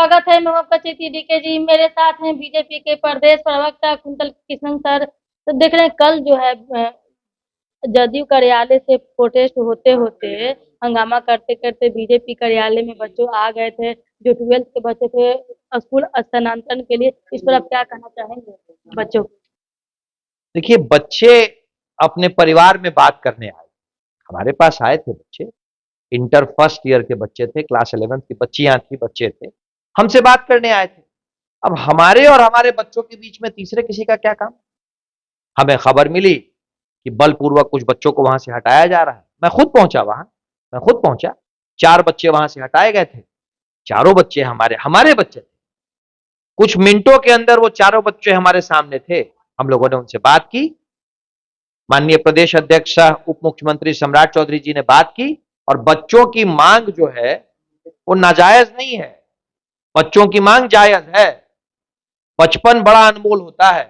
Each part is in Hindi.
स्वागत है। मैं आपका चेती डीके जी, मेरे साथ हैं बीजेपी के प्रदेश प्रवक्ता कुंतल कृष्णन सर। तो देख रहे हैं कल जो है जदयू कार्यालय से प्रोटेस्ट होते होते, हंगामा करते करते बीजेपी कार्यालय में बच्चों आ गए थे, जो 12th के बच्चे थे स्कूल स्थानांतरण के लिए। इस पर आप क्या कहना चाहेंगे बच्चों को? देखिए, बच्चे अपने परिवार में बात करने आए। हमारे पास आए थे बच्चे, इंटर फर्स्ट ईयर के बच्चे थे, क्लास 11th की बच्चियां थी, बच्चे थे, हमसे बात करने आए थे। अब हमारे और हमारे बच्चों के बीच में तीसरे किसी का क्या काम? हमें खबर मिली कि बलपूर्वक कुछ बच्चों को वहां से हटाया जा रहा है। मैं खुद पहुंचा वहां, मैं खुद पहुंचा। 4 बच्चे वहां से हटाए गए थे। चारों बच्चे हमारे हमारे बच्चे थे। कुछ मिनटों के अंदर वो चारों बच्चे हमारे सामने थे। हम लोगों ने उनसे बात की। माननीय प्रदेश अध्यक्ष उप मुख्यमंत्री सम्राट चौधरी जी ने बात की, और बच्चों की मांग जो है वो नाजायज नहीं है। बच्चों की मांग जायज है। बचपन बड़ा अनमोल होता है।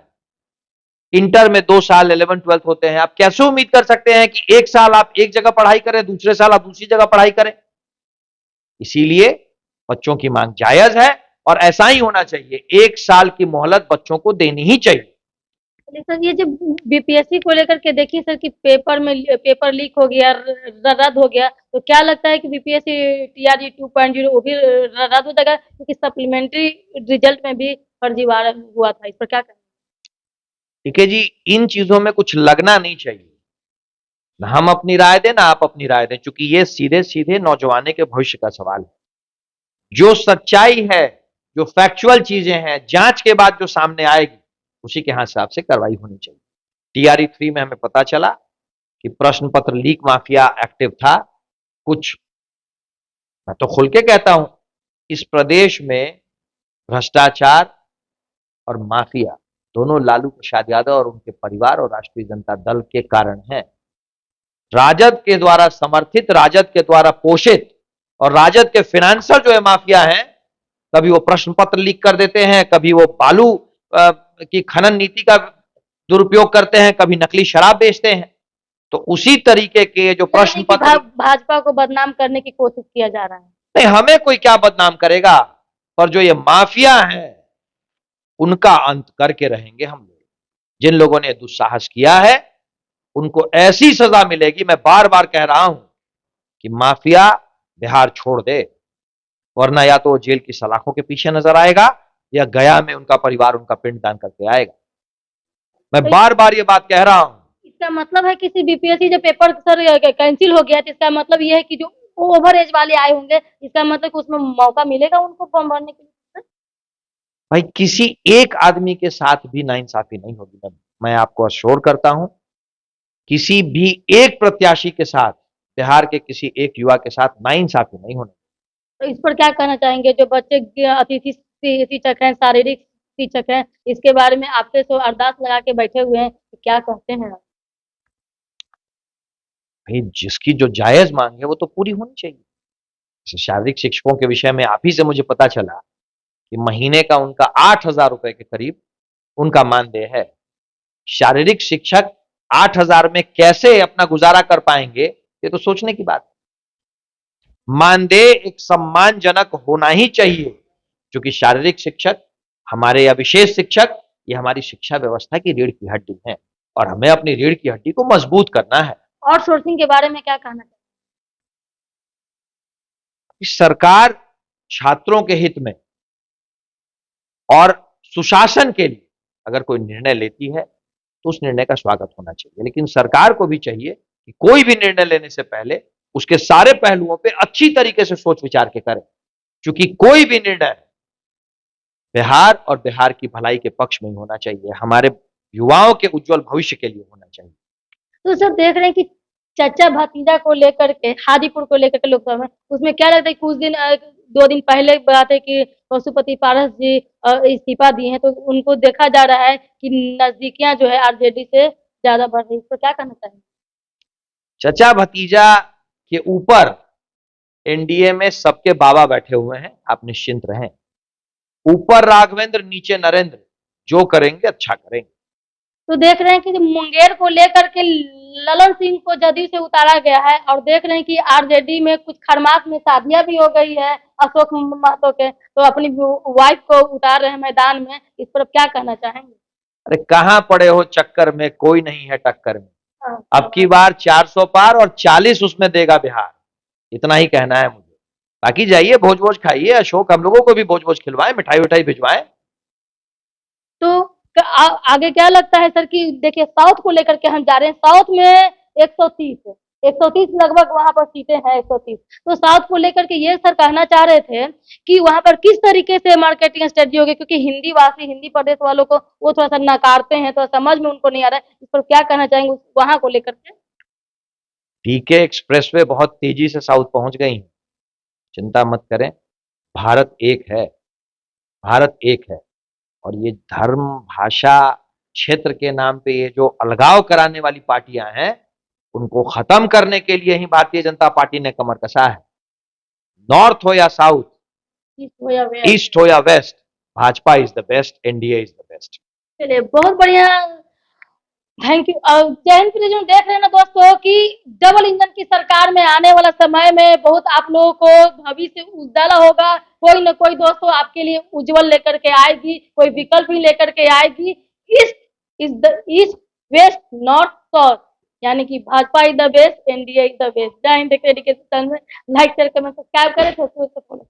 इंटर में 2 साल 11th-12th होते हैं। आप कैसे उम्मीद कर सकते हैं कि एक साल आप एक जगह पढ़ाई करें, दूसरे साल आप दूसरी जगह पढ़ाई करें? इसीलिए बच्चों की मांग जायज है और ऐसा ही होना चाहिए। 1 साल की मोहलत बच्चों को देनी ही चाहिए। सर, ये जो बीपीएससी को लेकर के देखिए सर कि पेपर लीक हो गया, रद्द हो गया, तो क्या लगता है कि बीपीएससी टीआरई 2.0 वो भी रद्द हो जाएगा, क्योंकि सप्लीमेंट्री रिजल्ट में भी फर्जीवाड़ा हुआ था। इस पर क्या कहें? ठीक है जी, इन चीजों में कुछ लगना नहीं चाहिए। ना हम अपनी राय दें, ना आप अपनी राय दें, क्योंकि ये सीधे सीधे नौजवानों के भविष्य का सवाल है। जो सच्चाई है, जो फैक्चुअल चीजें हैं, जांच के बाद जो सामने आएगी, उसी के हिसाब से कार्रवाई होनी चाहिए। टीआरई 3 में हमें पता चला कि प्रश्न पत्र लीक माफिया एक्टिव था। कुछ, मैं तो खुल के कहता हूं, इस प्रदेश में भ्रष्टाचार और माफिया दोनों लालू प्रसाद यादव और उनके परिवार और राष्ट्रीय जनता दल के कारण है। राजद के द्वारा समर्थित, राजद के द्वारा पोषित और राजद के फाइनेंसर जो है माफिया है, कभी वो प्रश्न पत्र लीक कर देते हैं, कभी वो बालू की खनन नीति का दुरुपयोग करते हैं, कभी नकली शराब बेचते हैं। तो उसी तरीके के जो प्रश्न पत्र, भाजपा को बदनाम करने की कोशिश किया जा रहा है। नहीं, हमें कोई क्या बदनाम करेगा, पर जो ये माफिया है उनका अंत करके रहेंगे हम लोग। जिन लोगों ने दुस्साहस किया है उनको ऐसी सजा मिलेगी। मैं बार बार कह रहा हूं कि माफिया बिहार छोड़ दे, वरना या तो जेल की सलाखों के पीछे नजर आएगा या गया में उनका परिवार उनका पिंडदान करके आएगा। मैं बार बार ये बात कह रहा हूं। इसका मतलब है किसी बीपीएससी जो पेपर सर कैंसिल हो गया, तो इसका मतलब ये है कि जो ओवर एज वाले आए होंगे, इसका मतलब कि उसमें मौका मिलेगा उनको फॉर्म भरने के लिए। भाई, किसी एक आदमी के साथ भी नाइंसाफी नहीं होगी। मैं आपको अश्योर करता हूं, किसी भी एक प्रत्याशी के साथ, बिहार के किसी एक युवा के साथ नाइंसाफी नहीं होने। तो इस पर क्या कहना चाहेंगे? जो बच्चे अतिथि शिक्षक हैं, शारीरिक शिक्षक हैं, इसके बारे में आपसे तो अरदास लगा के बैठे हुए हैं, तो क्या कहते हैं आप? भाई, जिसकी जो जायज मांग है वो तो पूरी होनी चाहिए। जैसे शारीरिक शिक्षकों के विषय में आप ही से मुझे पता चला कि महीने का उनका 8,000 रुपए के करीब उनका मानदेय है। शारीरिक शिक्षक 8,000 में कैसे अपना गुजारा कर पाएंगे, ये तो सोचने की बात है। मानदेय एक सम्मानजनक होना ही चाहिए, क्योंकि शारीरिक शिक्षक, हमारे या विशेष शिक्षक, ये हमारी शिक्षा व्यवस्था की रीढ़ की हड्डी है और हमें अपनी रीढ़ की हड्डी को मजबूत करना है। आउटसोर्सिंग के बारे में क्या कहना चाहिए? सरकार छात्रों के हित में और सुशासन के लिए अगर कोई निर्णय लेती है तो उस निर्णय का स्वागत होना चाहिए, लेकिन सरकार को भी चाहिए कि कोई भी निर्णय लेने से पहले उसके सारे पहलुओं पे अच्छी तरीके से सोच विचार के करे, क्योंकि कोई भी निर्णय बिहार और बिहार की भलाई के पक्ष में ही होना चाहिए, हमारे युवाओं के उज्जवल भविष्य के लिए होना चाहिए। तो सर देख रहे हैं कि चाचा भतीजा को लेकर के, हाजीपुर को लेकर के लोकसभा में, उसमें क्या लगता है? कुछ दिन 2 दिन पहले बात है कि पशुपति पारस जी इस्तीफा दिए हैं, तो उनको देखा जा रहा है कि नजदीकियां जो है आरजेडी से ज्यादा बढ़ रही है। इस पर क्या कहना चाहिए? चचा भतीजा के ऊपर एनडीए में सबके बाबा बैठे हुए हैं, आप निश्चिंत रहें। ऊपर राघवेंद्र, नीचे नरेंद्र, जो करेंगे अच्छा करेंगे। तो देख रहे हैं कि मुंगेर को लेकर के ललन सिंह को जदयू से उतारा गया है, और देख रहे हैं कि आरजेडी में कुछ खरमास में शादियां भी हो गई है अशोक महतो के। तो अपनी वाइफ को उतार रहे हैं मैदान में, इस पर आप क्या कहना चाहेंगे? अरे कहाँ पड़े हो चक्कर में, कोई नहीं है टक्कर में। हाँ, अब की बार 400 पार और 40 उसमें देगा बिहार, इतना ही कहना है मुझे। बाकी जाइए भोज भोज खाइए, अशोक हम लोगों को भी भोज भोज खिलवाए, मिठाई उठाई भिजवाए। तो आगे क्या लगता है सर कि देखिए साउथ को लेकर के हम जा रहे हैं, साउथ में 130 लगभग वहां पर सीटें हैं, 130। तो साउथ को लेकर के ये सर कहना चाह रहे थे कि वहां पर किस तरीके से मार्केटिंग स्ट्रेटजी होगी, क्योंकि हिंदी वासी, हिंदी प्रदेश वालों को वो थोड़ा सा नकारते हैं, तो समझ में उनको नहीं आ रहा है। इस पर क्या कहना चाहेंगे वहां को लेकर के? पीके एक्सप्रेसवे बहुत तेजी से साउथ पहुंच गई है, चिंता मत करें। भारत एक है, भारत एक है। और ये धर्म, भाषा, क्षेत्र के नाम पे ये जो अलगाव कराने वाली पार्टियां हैं, उनको खत्म करने के लिए ही भारतीय जनता पार्टी ने कमर कसा है। नॉर्थ हो या साउथ, ईस्ट हो या west, Bhajpa is the best, NDA is the best. चलिए बहुत बढ़िया, थैंक यू। जय हिंद प्रिजम, देख रहे हैं ना दोस्तों कि डबल इंजन की सरकार में आने वाला समय में बहुत आप लोगों को भविष्य उज्ज्वला होगा। कोई ना कोई दोस्तों आपके लिए उज्जवल लेकर के आएगी, कोई विकल्प ही लेकर के आएगी। East is the east, west, north, south, यानी कि Bhajpa is the best, NDA is the best. जय हिंद। लाइक शेयर कमेंट सब्सक्राइब करें, फेसबुक पे फॉलो